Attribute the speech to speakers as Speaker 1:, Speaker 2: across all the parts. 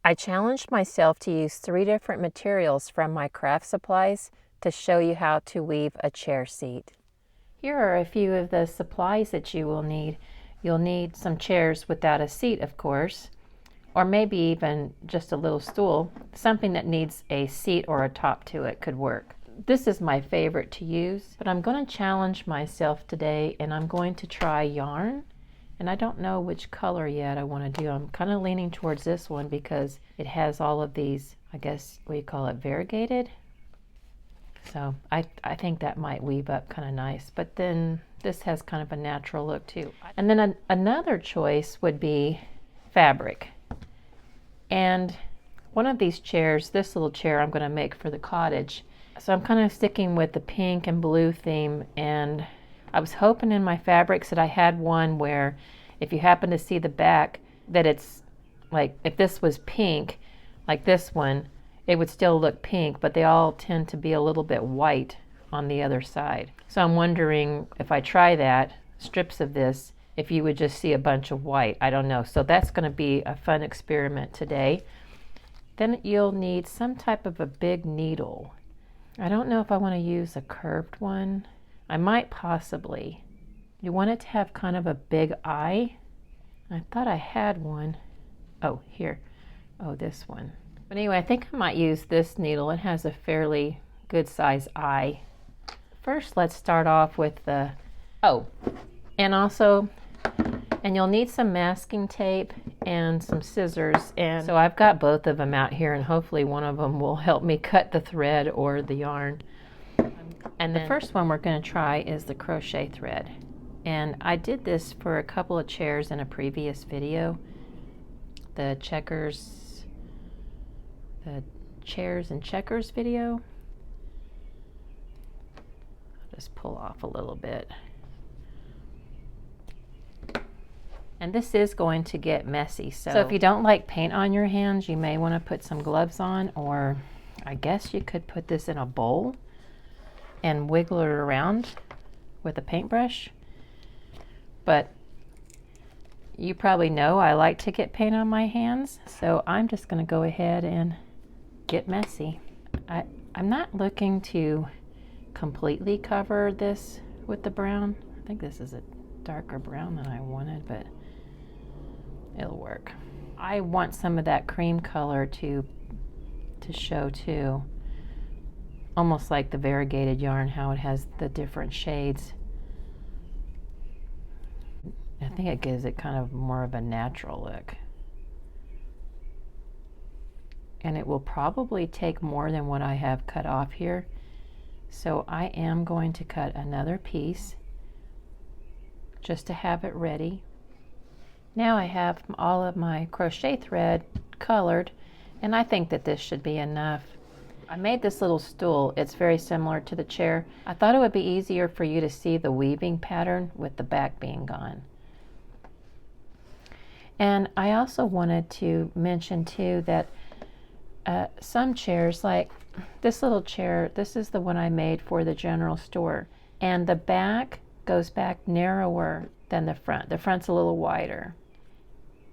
Speaker 1: I challenged myself to use 3 different materials from my craft supplies to show you how to weave a chair seat. Here are a few of the supplies that you will need. You'll need some chairs without a seat, of course, or maybe even just a little stool. Something that needs a seat or a top to it could work. This is my favorite to use, but I'm going to challenge myself today and I'm going to try yarn. And I don't know which color yet I want to do. I'm kind of leaning towards this one because it has all of these, I guess, what do you call it, variegated? So I think that might weave up kind of nice. But then this has kind of a natural look too. And then another choice would be fabric. And one of these chairs, this little chair I'm going to make for the cottage. So I'm kind of sticking with the pink and blue theme, and I was hoping in my fabrics that I had one where if you happen to see the back, that it's like if this was pink, like this one, it would still look pink, but they all tend to be a little bit white on the other side. So I'm wondering if I try that, strips of this, if you would just see a bunch of white. I don't know. So that's going to be a fun experiment today. Then you'll need some type of a big needle. I don't know if I want to use a curved one. I might possibly. You want it to have kind of a big eye. I thought I had one. Oh, here. Oh, this one. But anyway, I think I might use this needle. It has a fairly good size eye. First, let's start off with the, and you'll need some masking tape and some scissors. And so I've got both of them out here, and hopefully one of them will help me cut the thread or the yarn. And the first one we're going to try is the crochet thread. And I did this for a couple of chairs in a previous video. The chairs and checkers video. I'll just pull off a little bit. And this is going to get messy. So if you don't like paint on your hands, you may want to put some gloves on, or I guess you could put this in a bowl and wiggle it around with a paintbrush. But you probably know I like to get paint on my hands, so I'm just going to go ahead and get messy. I'm not looking to completely cover this with the brown. I think this is a darker brown than I wanted, but it'll work. I want some of that cream color to show too. Almost like the variegated yarn, how it has the different shades. I think it gives it kind of more of a natural look. And it will probably take more than what I have cut off here. So I am going to cut another piece just to have it ready. Now I have all of my crochet thread colored, and I think that this should be enough. I made this little stool. It's very similar to the chair. I thought it would be easier for you to see the weaving pattern with the back being gone. And I also wanted to mention too that some chairs, like this little chair, this is the one I made for the general store, and the back goes back narrower than the front. The front's a little wider.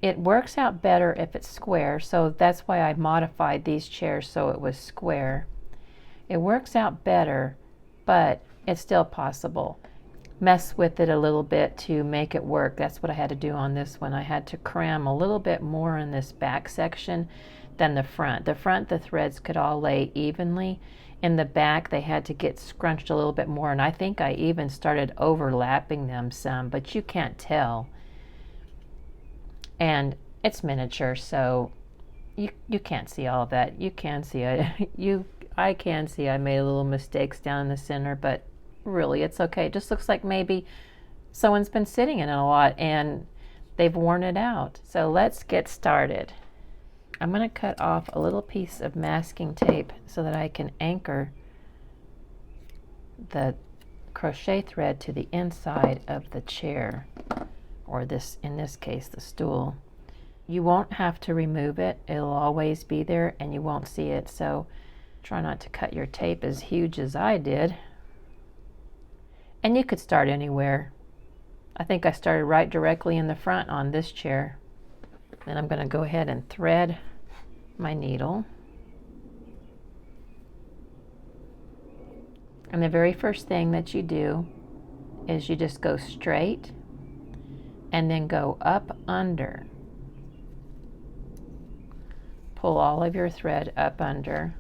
Speaker 1: It works out better if it's square, so that's why I modified these chairs so it was square. It works out better, but it's still possible. Mess with it a little bit to make it work. That's what I had to do on this one. I had to cram a little bit more in this back section than the front. The front, the threads could all lay evenly. In the back, they had to get scrunched a little bit more, and I think I even started overlapping them some, but you can't tell. And it's miniature, so you can't see all of that. You can see it. I can see I made little mistakes down in the center, but really it's okay. It just looks like maybe someone's been sitting in it a lot and they've worn it out. So let's get started. I'm going to cut off a little piece of masking tape so that I can anchor the crochet thread to the inside of the chair, or this, in this case, the stool. You won't have to remove it. It'll always be there and you won't see it. So try not to cut your tape as huge as I did. And you could start anywhere. I think I started right directly in the front on this chair. Then I'm going to go ahead and thread my needle. And the very first thing that you do is you just go straight and then go up under. Pull all of your thread up under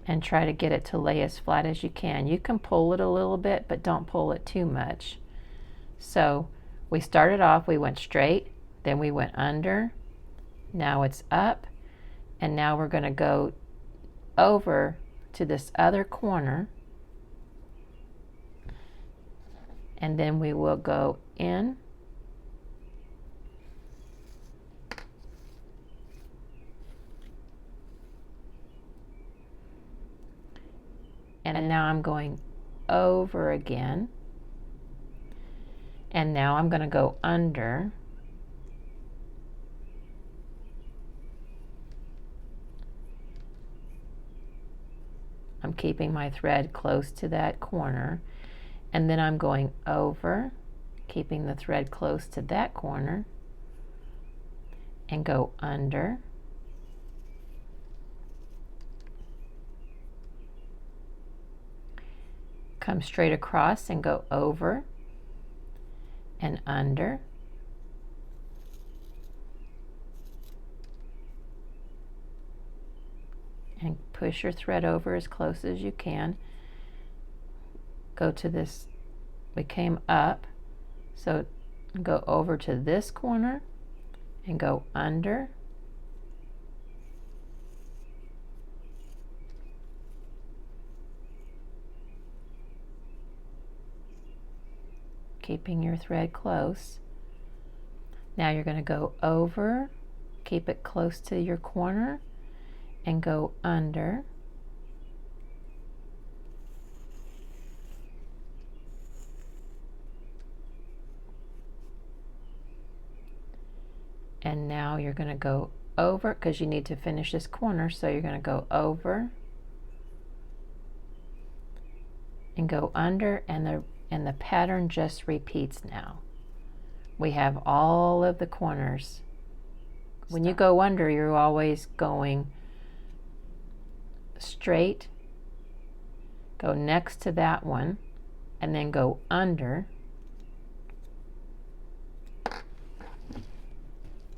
Speaker 1: and try to get it to lay as flat as you can. You can pull it a little bit, but don't pull it too much. So we started off, we went straight, then we went under, now it's up, and now we're going to go over to this other corner, and then we will go in and now I'm going over again, and now I'm going to go under, I'm keeping my thread close to that corner, and then I'm going over, keeping the thread close to that corner, and go under, come straight across and go over and under, and push your thread over as close as you can. Go to this, we came up, so go over to this corner and go under, keeping your thread close. Now you're going to go over, keep it close to your corner, and go under, and now you're going to go over because you need to finish this corner, so you're going to go over and go under, and the pattern just repeats now. We have all of the corners. When you go under, you're always going straight, go next to that one, and then go under.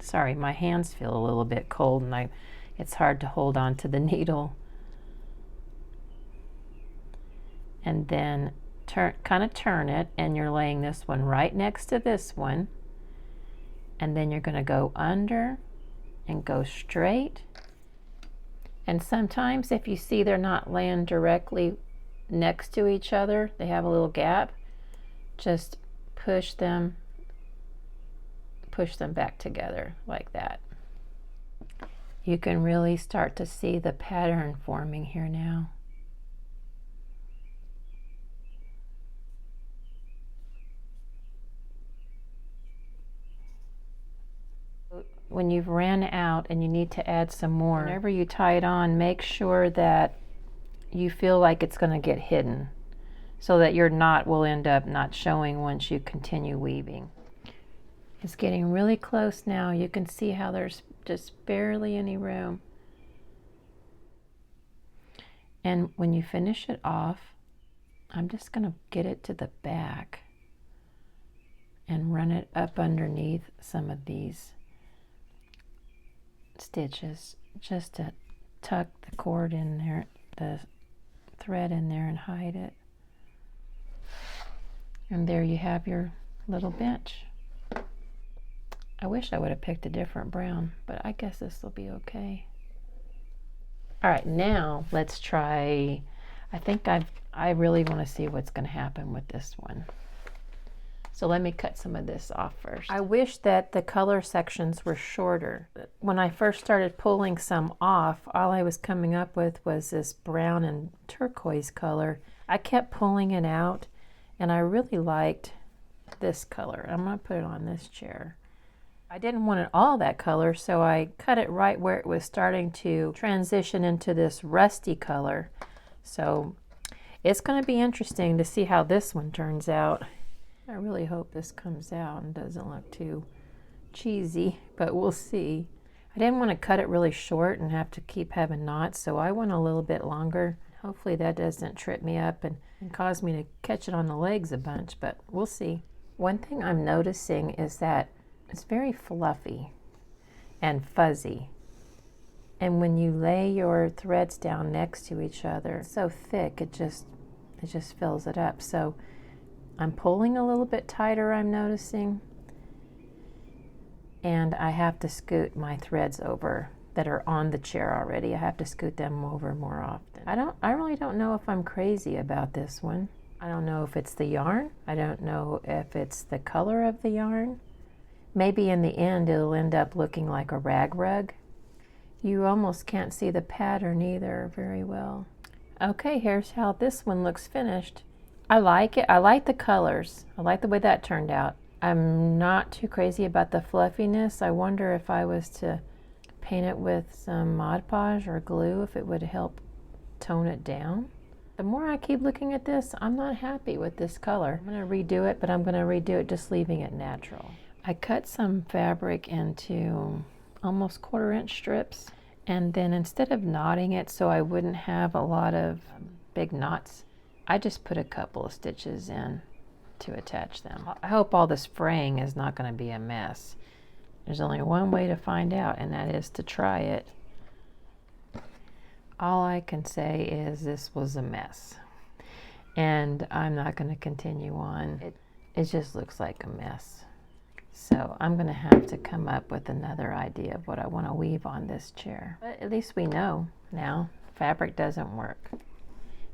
Speaker 1: Sorry, my hands feel a little bit cold and it's hard to hold on to the needle. And then kind of turn it, and you're laying this one right next to this one, and then you're going to go under and go straight. And sometimes if you see they're not laying directly next to each other, they have a little gap, just push them back together like that. You can really start to see the pattern forming here now. When you've ran out and you need to add some more, whenever you tie it on, make sure that you feel like it's going to get hidden, so that your knot will end up not showing once you continue weaving. It's getting really close now. You can see how there's just barely any room. And when you finish it off, I'm just going to get it to the back and run it up underneath some of these stitches, just to tuck the cord in there, the thread in there, and hide it. And there you have your little bench. I wish I would have picked a different brown, but I guess this will be okay. All right, now let's try, I really want to see what's going to happen with this one. So let me cut some of this off first. I wish that the color sections were shorter. When I first started pulling some off, all I was coming up with was this brown and turquoise color. I kept pulling it out, and I really liked this color. I'm going to put it on this chair. I didn't want it all that color, so I cut it right where it was starting to transition into this rusty color. So it's going to be interesting to see how this one turns out. I really hope this comes out and doesn't look too cheesy, but we'll see. I didn't want to cut it really short and have to keep having knots, so I went a little bit longer. Hopefully that doesn't trip me up and cause me to catch it on the legs a bunch, but we'll see. One thing I'm noticing is that it's very fluffy and fuzzy. And when you lay your threads down next to each other, it's so thick, it just fills it up. So I'm pulling a little bit tighter, I'm noticing. And I have to scoot my threads over that are on the chair already. I have to scoot them over more often. I really don't know if I'm crazy about this one. I don't know if it's the yarn. I don't know if it's the color of the yarn. Maybe in the end it'll end up looking like a rag rug. You almost can't see the pattern either very well. Okay, here's how this one looks finished. I like it. I like the colors. I like the way that turned out. I'm not too crazy about the fluffiness. I wonder if I was to paint it with some Mod Podge or glue, if it would help tone it down. The more I keep looking at this, I'm not happy with this color. I'm going to redo it, but I'm going to redo it just leaving it natural. I cut some fabric into almost 1/4 inch strips, and then instead of knotting it so I wouldn't have a lot of big knots, I just put a couple of stitches in to attach them. I hope all this fraying is not going to be a mess. There's only one way to find out, and that is to try it. All I can say is this was a mess, and I'm not going to continue on. It just looks like a mess. So I'm going to have to come up with another idea of what I want to weave on this chair. But at least we know now fabric doesn't work.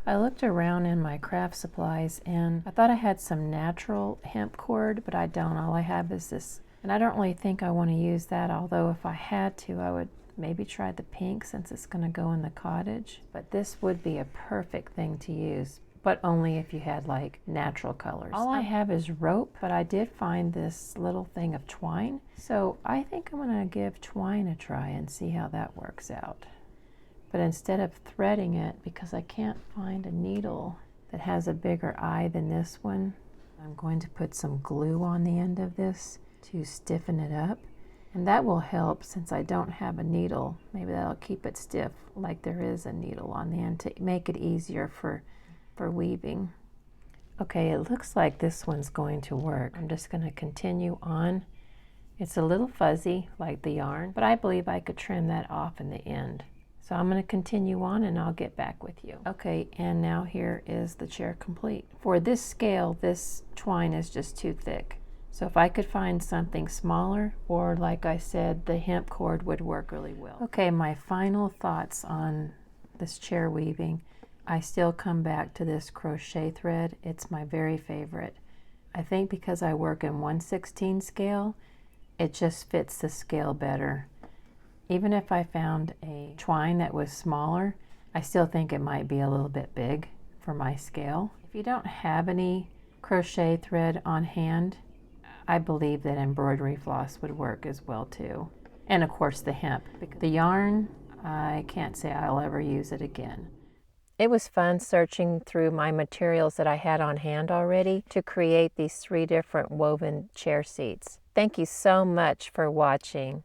Speaker 1: I looked around in my craft supplies and I thought I had some natural hemp cord, but I don't. All I have is this. And I don't really think I want to use that, although if I had to, I would maybe try the pink since it's going to go in the cottage. But this would be a perfect thing to use, but only if you had like natural colors. All I have is rope, but I did find this little thing of twine. So I think I'm going to give twine a try and see how that works out. But instead of threading it, because I can't find a needle that has a bigger eye than this one, I'm going to put some glue on the end of this to stiffen it up. And that will help since I don't have a needle. Maybe that'll keep it stiff like there is a needle on the end to make it easier for weaving. Okay, it looks like this one's going to work. I'm just going to continue on. It's a little fuzzy like the yarn, but I believe I could trim that off in the end. So I'm going to continue on and I'll get back with you. Okay, and now here is the chair complete. For this scale, this twine is just too thick. So if I could find something smaller, or like I said, the hemp cord would work really well. Okay, my final thoughts on this chair weaving. I still come back to this crochet thread. It's my very favorite. I think because I work in 1/16 scale, it just fits the scale better. Even if I found a twine that was smaller, I still think it might be a little bit big for my scale. If you don't have any crochet thread on hand, I believe that embroidery floss would work as well too. And of course the hemp. The yarn, I can't say I'll ever use it again. It was fun searching through my materials that I had on hand already to create these 3 different woven chair seats. Thank you so much for watching.